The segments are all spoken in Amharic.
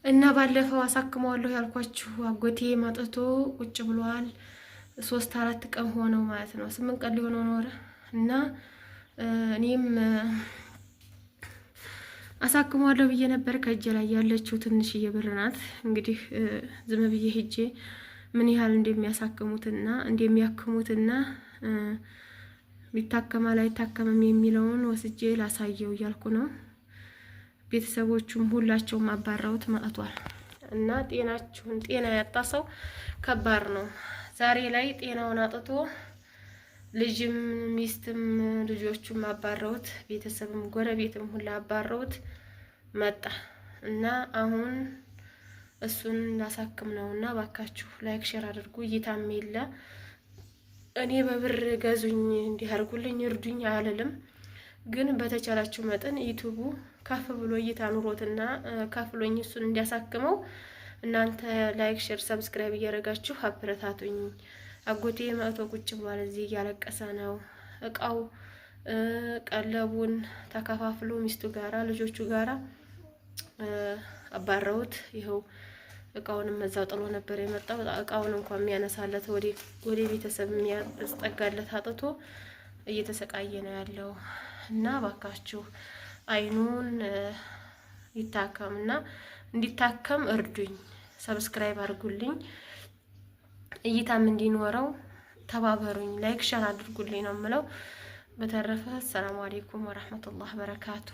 እና ባለፈው አሳክመዋለሁ ያልኳችሁ አጎቴ ማጥቶ ቁጭ ብሏል። 3-4 ቀን ሆነው ማለት ነው። 8 ቀን ሊሆነው ኖረ እና እኔም አሳክመዋለሁ ብዬ ነበር። ከእጄ ላይ ያለችው ትንሽዬ ብር ናት። እንግዲህ ዝም ብዬ ሄጄ ምን ያህል እንደሚያሳክሙትና እንደሚያክሙትና ቢታከማል አይታከምም የሚለውን ወስጄ ላሳየው እያልኩ ነው። ቤተሰቦቹም ሁላቸውም አባራውት መጥቷል እና ጤና ያጣ ሰው ከባድ ነው። ዛሬ ላይ ጤናውን አጥቶ ልጅም ሚስትም ልጆቹም አባረውት ቤተሰብም ጎረቤትም ሁላ አባረውት መጣ እና አሁን እሱን ላሳክም ነውና ባካችሁ ላይክ ሼር አድርጉ። እይታም የለ እኔ በብር ገዙኝ እንዲያርጉልኝ እርዱኝ አልልም፣ ግን በተቻላችሁ መጠን ዩቲዩቡ ከፍ ብሎ እይታ ኑሮትና ከፍሎኝ እሱን እንዲያሳክመው እናንተ ላይክ ሼር ሰብስክራይብ እያደረጋችሁ አበረታቱኝ። አጎቴ መጥቶ ቁጭ ብሏል። እዚህ እያለቀሰ ነው። እቃው ቀለቡን ተከፋፍሎ ሚስቱ ጋራ ልጆቹ ጋራ አባረውት ይኸው እቃውንም መዛው ጥሎ ነበር የመጣው። እቃውን እንኳን የሚያነሳለት ወደ ቤተሰብ የሚያስጠጋለት አጥቶ እየተሰቃየ ነው ያለው እና ባካችሁ አይኑን ይታከምና እንዲታከም እርዱኝ፣ ሰብስክራይብ አድርጉልኝ፣ እይታም እንዲኖረው ተባበሩኝ፣ ላይክ ሼር አድርጉልኝ ነው የምለው። በተረፈ ሰላም አለይኩም ወራህመቱላሂ ወበረካቱ።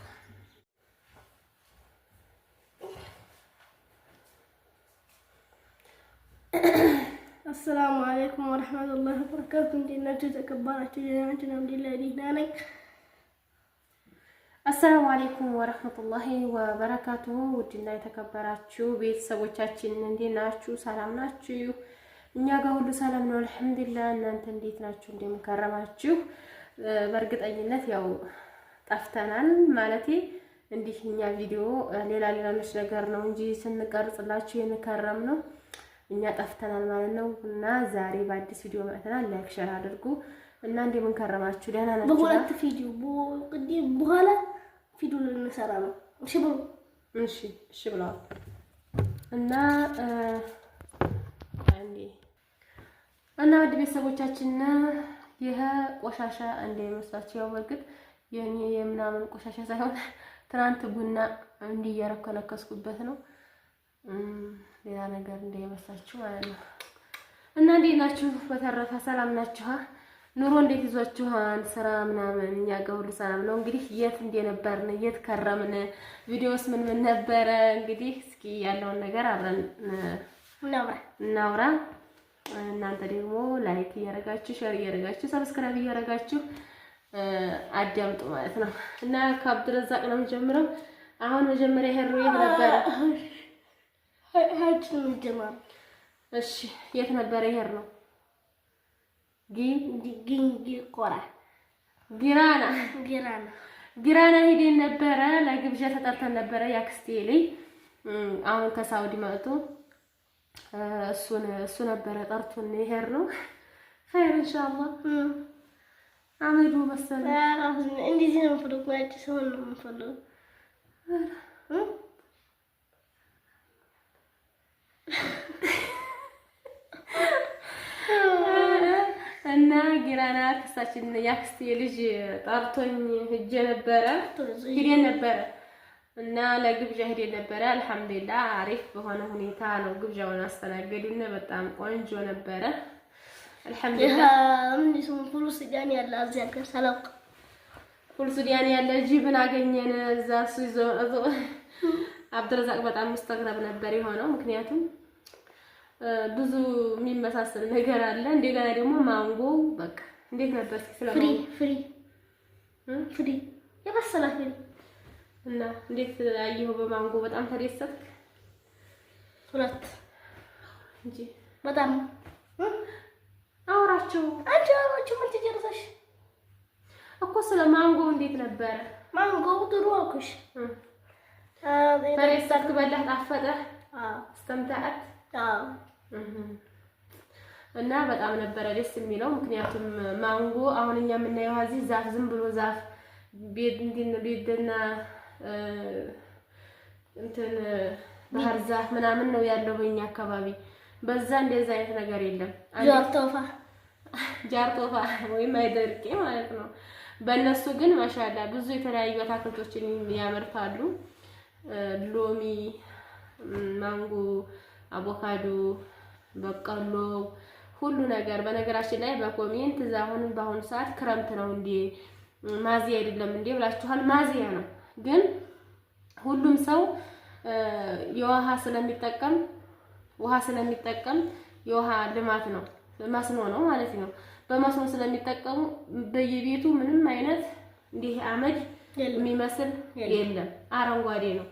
አሰላሙ አለይኩም ወራህመቱላሂ ወበረካቱ። እንዴት ናችሁ? ተከበራችሁ ጀናችሁ ነው ደህና ነኝ። አሰላሙ አለይኩም ወራህመቱላሂ ወበረካቱ። ውድና የተከበራችሁ ቤተሰቦቻችን እንዴት ናችሁ? ሰላም ናችሁ? እኛ ጋር ሁሉ ሰላም ነው አልሐምዱሊላህ። እናንተ እንዴት ናችሁ? እንደምከረማችሁ? በእርግጠኝነት ያው ጠፍተናል ማለቴ እንዲህ እኛ ቪዲዮ ሌላ ነገር ነው እንጂ ስንቀርጽላችሁ የምከረም ነው እኛ ጠፍተናል ማለት ነው። እና ዛሬ በአዲስ ቪዲዮ መጥተናል። ላይክ ሼር አድርጉ እና እንደምንከረማችሁ ደህና ናችሁ? በሁለት ቪዲዮ በኋላ ቪዲዮ ልንሰራ ነው። እሺ ብሎ እሺ ብለዋል እና ወደ ቤተሰቦቻችን ይሄ ቆሻሻ እንደሚመስላችሁ ያው በርግጥ የኔ የምናምን ቆሻሻ ሳይሆን ትናንት ቡና እንዲያረከለከስኩበት ነው። ሌላ ነገር እንደሚመስላችሁ ማለት ነው። እና እንዴት ናችሁ? በተረፈ ሰላም ናችሁ? ኑሮ እንዴት ይዟችኋል? ስራ ምናምን እኛ ጋር ሁሉ ሰላም ነው። እንግዲህ የት እንደነበርን የት ከረምን፣ ቪዲዮስ ምን ነበረ? እንግዲህ እስኪ ያለውን ነገር አብረን እናውራ። እናንተ ደግሞ ላይክ እያደረጋችሁ ሼር እያደረጋችሁ ሰብስክራይብ እያደረጋችሁ አዳምጡ ማለት ነው። እና ከአብዱረዛቅ ነው የምጀምረው። አሁን መጀመሪያ ሄሮ የት ነበረ? ሀጅ ነው የጀመረው። እሺ የት ነበረ ይሄር ነው? ጊራና ሄደን ነበረ። ለግብዣ ተጠርተን ነበረ። ያክስቴ ልጅ አሁን ከሳውዲ መጥቶ እሱ ነበረ ጠርቶን ይሄር ነው። ኸይር ኢንሻአላህ አመዱ መሰለኝ። እንደዚህ ነው የምፈልገው። ያቺ ሰው ነው የምፈልገው። እና ጊራና ክሳችን ያክስቴ ልጅ ጠርቶኝ ሄደን ነበረ እና ለግብዣ ሄደን ነበረ። አልሐምዱሊላህ አሪፍ በሆነ ሁኔታ ነው ግብዣውን አስተናገዱና በጣም ቆንጆ ነበረ። አልሐምዱሊላህ ምን ይስሙ ፉሉ ሱዳን ያለ አዚያ ከሰላም ፉሉ ሱዳን ያለ ጅብን አገኘን። እዛ ሲዞ አብዱረዛቅ በጣም ሙስተግረብ ነበር የሆነው። ምክንያቱም ብዙ የሚመሳሰል ነገር አለ። እንደገና ደግሞ ማንጎ በቃ እንዴት ነበር ስለማንጎ ፍሪ የበሰለ ፍሪ እና እንዴት አየሁ? በማንጎ በጣም ተደሰትክ? ሁለት እንጂ በጣም አውራቸው ምን ትጨርሰሽ እኮ ስለ ማንጎ እንዴት ነበር? ማንጎ ጥሩ አልኩሽ። ተደሰትክ? በላህ? ጣፈጠ? استمتعت? እና በጣም ነበረ ደስ የሚለው። ምክንያቱም ማንጎ አሁን እኛ የምናየው እዚህ ዛፍ ዝም ብሎ ዛፍ ቤትና እንትን ባህር ዛፍ ምናምን ነው ያለው በእኛ አካባቢ። በዛ እንደዛ አይነት ነገር የለም። ጃርቶፋ ወይም አይደርቄ ማለት ነው። በእነሱ ግን ማሻአላ ብዙ የተለያዩ አትክልቶችን ያመርታሉ። ሎሚ፣ ማንጎ፣ አቮካዶ፣ በቀሎ ሁሉ ነገር። በነገራችን ላይ በኮሜንት በአሁኑ ሰዓት ክረምት ነው እንዴ ማዚያ አይደለም እንዴ ብላችኋል። ማዚያ ነው፣ ግን ሁሉም ሰው የውሃ ስለሚጠቀም የውሃ ልማት ነው መስኖ ነው ማለት ነው። በመስኖ ስለሚጠቀሙ በየቤቱ ምንም አይነት እንዲህ አመድ የሚመስል የለም። አረንጓዴ ነው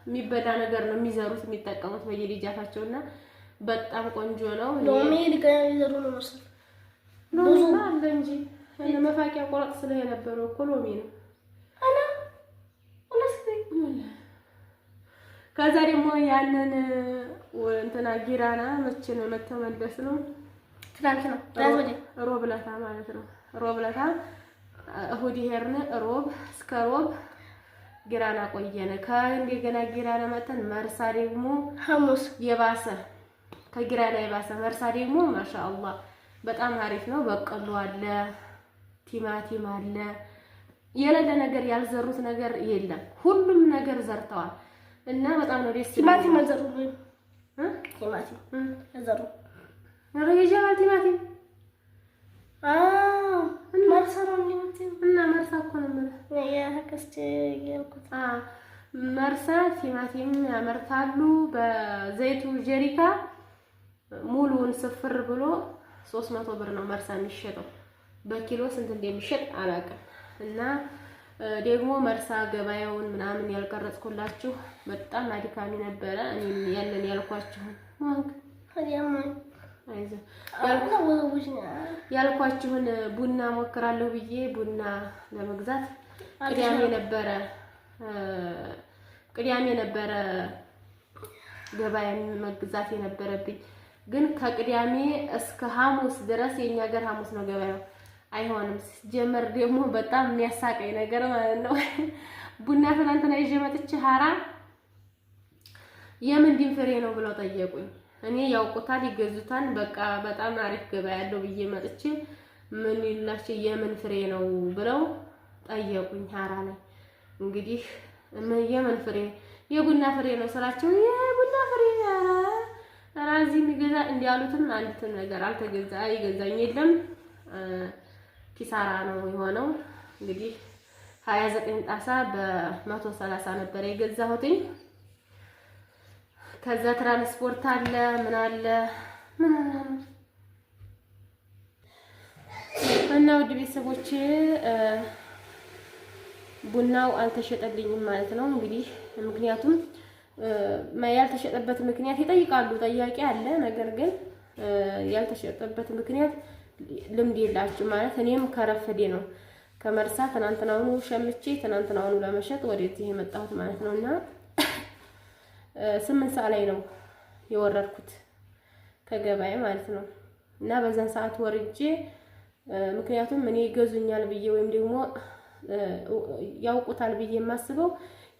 የሚበላ ነገር ነው የሚዘሩት የሚጠቀሙት በየልጃታቸውና በጣም ቆንጆ ነው። ሎሚ ሊቀየሩ ነው መሰል ሎሚ አለ እንጂ እነ መፋቂያ ቆረጥ ስለነበረው እኮ ሎሚ ነው። ከዛ ደግሞ ያንን እንትና ጊራና መቼ ነው መተመለስ ነው? ትናንት ነው ሮብ ዕለት ማለት ነው። ሮብ ዕለት እሑድ ሄርን። ሮብ እስከ ሮብ ጊራና ቆየነ። ከእንደገና ጊራና መተን መርሳ ደግሞ ሐሙስ የባሰ ከጊራና የባሰ መርሳ ደግሞ ማሻአላህ በጣም አሪፍ ነው። በቀሎ አለ፣ ቲማቲም አለ። የሌለ ነገር ያልዘሩት ነገር የለም። ሁሉም ነገር ዘርተዋል እና በጣም ነው ደስ ይላል። ቲማቲም ዘሩ ዘሩ ረጀማል ቲማቲም መርሳ ነው እና መርሳ እኮ ነው መርሳ ቲማቲም ያመርታሉ። በዘይቱ ጀሪካ ሙሉውን ስፍር ብሎ 300 ብር ነው መርሳ የሚሸጠው። በኪሎ ስንት እንደሚሸጥ አላውቅም። እና ደግሞ መርሳ ገበያውን ምናምን ያልቀረጽኩላችሁ በጣም አድካሚ ነበረ። እኔም ያንን ያልኳችሁን ቡና ሞክራለሁ ብዬ ቡና ለመግዛት ቅዳሜ ነበረ ገበያ መግዛት የነበረብኝ። ግን ከቅዳሜ እስከ ሐሙስ ድረስ የኛ ሀገር ሐሙስ ነው ገበያው። አይሆንም ጀመር ደግሞ በጣም የሚያሳቀኝ ነገር ማለት ነው። ቡና ትናንትና ይዤ መጥቼ ሀራ የምንድን ፍሬ ነው ብለው ጠየቁኝ። እኔ ያውቁታል ይገዙታል። በቃ በጣም አሪፍ ገበያ ያለው ብዬ መጥቼ ምን ይላችሁ የምን ፍሬ ነው ብለው ጠየቁኝ። ሀራ ላይ እንግዲህ የምን ፍሬ የቡና ፍሬ ነው ስላቸው የቡና ፍሬ ራዚ የሚገዛ እንዲያሉትም አንዲትም ነገር አይገዛኝ የለም። ኪሳራ ነው የሆነው። እንግዲህ 29 ጣሳ በ130 ነበር የገዛሁትኝ። ከዛ ትራንስፖርት አለ ምን አለ እና ውድ ቤተሰቦቼ ቡናው አልተሸጠልኝም ማለት ነው። እንግዲህ ምክንያቱም ያልተሸጠበት ምክንያት ይጠይቃሉ፣ ጠያቂ አለ። ነገር ግን ያልተሸጠበት ምክንያት ልምድ የላችሁ ማለት እኔም ከረፈዴ ነው ከመርሳ ትናንትናውኑ ሸምቼ ትናንትናውኑ ለመሸጥ ወደዚህ የመጣሁት ማለት ነውና 8 ሰዓት ላይ ነው የወረድኩት ከገበያ ማለት ነው። እና በዛን ሰዓት ወርጄ ምክንያቱም እኔ ይገዙኛል ብዬ ወይም ደግሞ ያውቁታል ብዬ የማስበው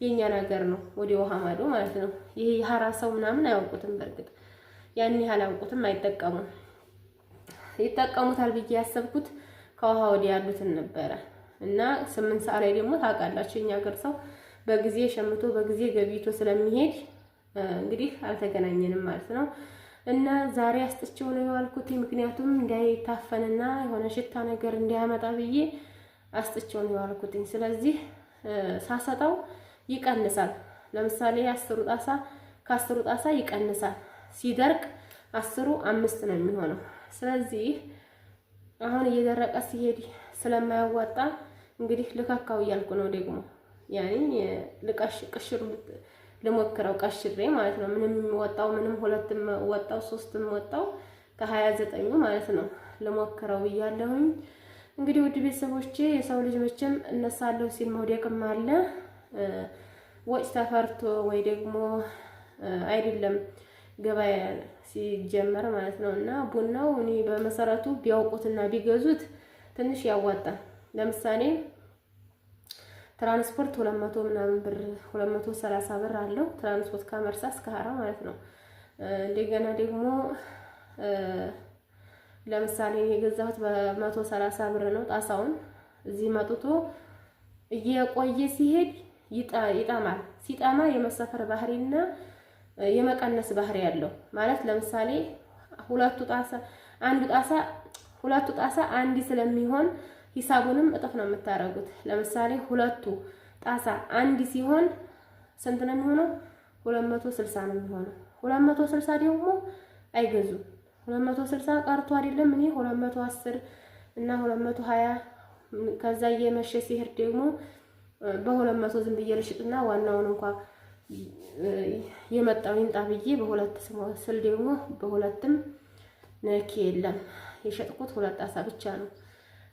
የኛ ነገር ነው ወደ ውሃ ማዶ ማለት ነው። ይሄ የሐራ ሰው ምናምን አያውቁትም። በርግጥ ያን ያህል አያውቁትም፣ አይጠቀሙም። ይጠቀሙታል ብዬ ያሰብኩት ከውሃ ወዲያ ያሉትን ነበረ። እና 8 ሰዓት ላይ ደግሞ ታውቃላችሁ የኛ ሀገር ሰው በጊዜ ሸምቶ በጊዜ ገቢቶ ስለሚሄድ እንግዲህ አልተገናኘንም ማለት ነው። እና ዛሬ አስጥቼው ነው የዋልኩት፣ ምክንያቱም እንዳይታፈንና የሆነ ሽታ ነገር እንዳያመጣ ብዬ አስጥቼው ነው የዋልኩት። ስለዚህ ሳሰጣው ይቀንሳል። ለምሳሌ 10 ጣሳ ከ10 ጣሳ ይቀንሳል። ሲደርቅ 10ሩ 5 ነው የሚሆነው። ስለዚህ አሁን እየደረቀ ሲሄድ ስለማያዋጣ እንግዲህ ልካካው እያልኩ ነው። ደግሞ ያኔ ቅሽር ልሞክረው ቀሽሬ ማለት ነው። ምንም ወጣው ምንም 2ም ወጣው 3ም ወጣው ከ29 ማለት ነው። ልሞክረው ብያለሁኝ። እንግዲህ ውድ ቤተሰቦቼ የሰው ልጅ መቼም እነሳለሁ ሲል መውደቅም አለ። ወጭ ተፈርቶ ወይ ደግሞ አይደለም ገበያ ሲጀመር ማለት ነው። እና ቡናው እኔ በመሰረቱ ቢያውቁትና ቢገዙት ትንሽ ያዋጣል። ለምሳሌ ትራንስፖርት 200 ምናምን ብር 230 ብር አለው ትራንስፖርት ከመርሳ እስከ ሀራ ማለት ነው። እንደገና ደግሞ ለምሳሌ የገዛሁት በ130 ብር ነው ጣሳውን። እዚህ መጥቶ እየቆየ ሲሄድ ይጠማል። ሲጠማ የመሰፈር ባህሪና የመቀነስ ባህሪ ያለው ማለት ለምሳሌ ሁለቱ ጣሳ አንድ ስለሚሆን ሂሳቡንም እጥፍ ነው የምታረጉት። ለምሳሌ ሁለቱ ጣሳ አንድ ሲሆን ስንት ነው የሚሆነው? 260 ነው የሚሆነው። 260 ደግሞ አይገዙም። 260 ቀርቶ አይደለም እኔ 210 እና 220 ከዛ እየመሸ ሲሄድ ደግሞ በ200 ዝም ብዬ ልሽጥና ዋናውን እንኳን የመጣው ይንጣ ብዬ በሁለት ስል ደግሞ በሁለትም ነኪ የለም የሸጥኩት 2 ጣሳ ብቻ ነው።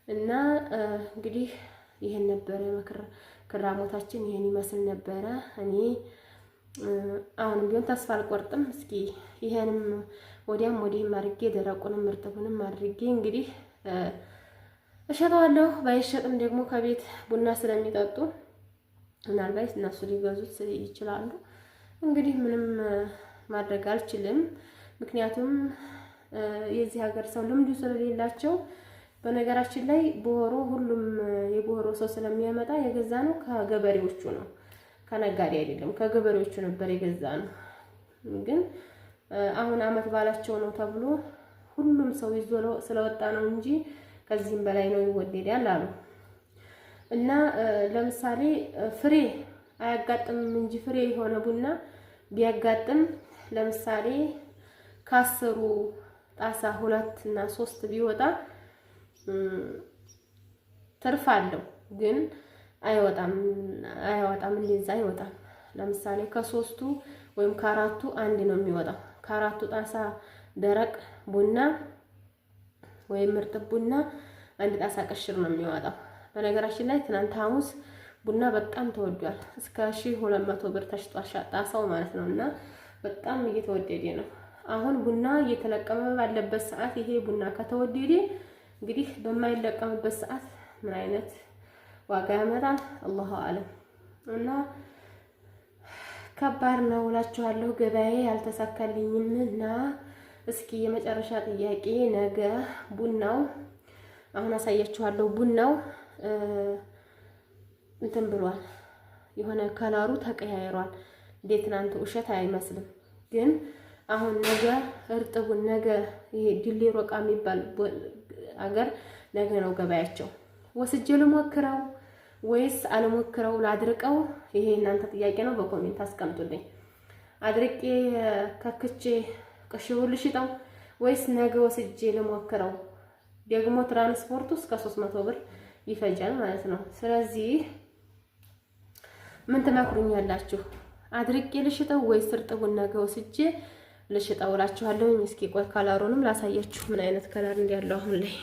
እና እንግዲህ ይሄን ነበረ ክራሞታችን ይሄን ይመስል ነበረ። እኔ አሁንም ቢሆን ተስፋ አልቆርጥም። እስኪ ይሄንም ወዲያም ወዲህም አድርጌ ደረቁንም እርጥቡንም አድርጌ እንግዲህ እሸጠዋለሁ። ባይሸጥም ደግሞ ከቤት ቡና ስለሚጠጡ ምናልባት እነሱ ሊገዙት ይችላሉ። እንግዲህ ምንም ማድረግ አልችልም። ምክንያቱም የዚህ ሀገር ሰው ልምዱ ስለሌላቸው። በነገራችን ላይ ቦሮ ሁሉም የቦሮ ሰው ስለሚያመጣ የገዛ ነው ከገበሬዎቹ ነው፣ ከነጋዴ አይደለም። ከገበሬዎቹ ነበር የገዛ ነው። ግን አሁን አመት ባላቸው ነው ተብሎ ሁሉም ሰው ይዞ ስለወጣ ነው እንጂ ከዚህም በላይ ነው ይወደዳል አሉ። እና ለምሳሌ ፍሬ አያጋጥምም እንጂ ፍሬ የሆነ ቡና ቢያጋጥም ለምሳሌ ከ10 ጣሳ 2 እና 3 ቢወጣ ትርፍ አለው። ግን አይወጣም እንደዛ አይወጣም። ለምሳሌ ከ3ቱ ወይም ከ4ቱ አንድ ነው የሚወጣው። ከ4ቱ ጣሳ ደረቅ ቡና ወይም እርጥብ ቡና 1 ጣሳ ቅሽር ነው የሚወጣው። በነገራችን ላይ ትናንት ሐሙስ ቡና በጣም ተወዷል። እስከ 1200 ብር ተሽጧል ጣሳው ማለት ነው። እና በጣም እየተወደደ ነው። አሁን ቡና እየተለቀመ ባለበት ሰዓት ይሄ ቡና ከተወደደ እንግዲህ በማይለቀምበት ሰዓት ምን አይነት ዋጋ ያመጣል አላሁ አለም። እና ከባድ ነው እላችኋለሁ። ገበያዬ ያልተሳካልኝም እና እስኪ የመጨረሻ ጥያቄ ነገ ቡናው አሁን አሳያችኋለሁ። ቡናው እንትን ብሏል፣ የሆነ ከለሩ ተቀያይሯል። እንዴት ትናንት ውሸት አይመስልም። ግን አሁን ነገ እርጥቡን ነገ ይሄ ድሌ ሮቃ የሚባል አገር ነገ ነው ገበያቸው። ወስጄ ልሞክረው ወይስ አልሞክረው ላድርቀው? ይሄ እናንተ ጥያቄ ነው። በኮሜንት አስቀምጡልኝ። አድርቄ ከክቼ ቅሽሩን ልሽጠው ወይስ ነገ ወስጄ ልሞክረው? ደግሞ ትራንስፖርቱ እስከ 300 ብር ይፈጃል ማለት ነው። ስለዚህ ምን ትመክሩኛላችሁ? አድርቄ ልሽጠው ወይስ እርጥቡን ነገ ወስጄ ልሽጠው እላችኋለሁ። እስኪ ቆይ ከለሩንም ላሳያችሁ ምን አይነት ከለር እንዳለው አሁን ላይ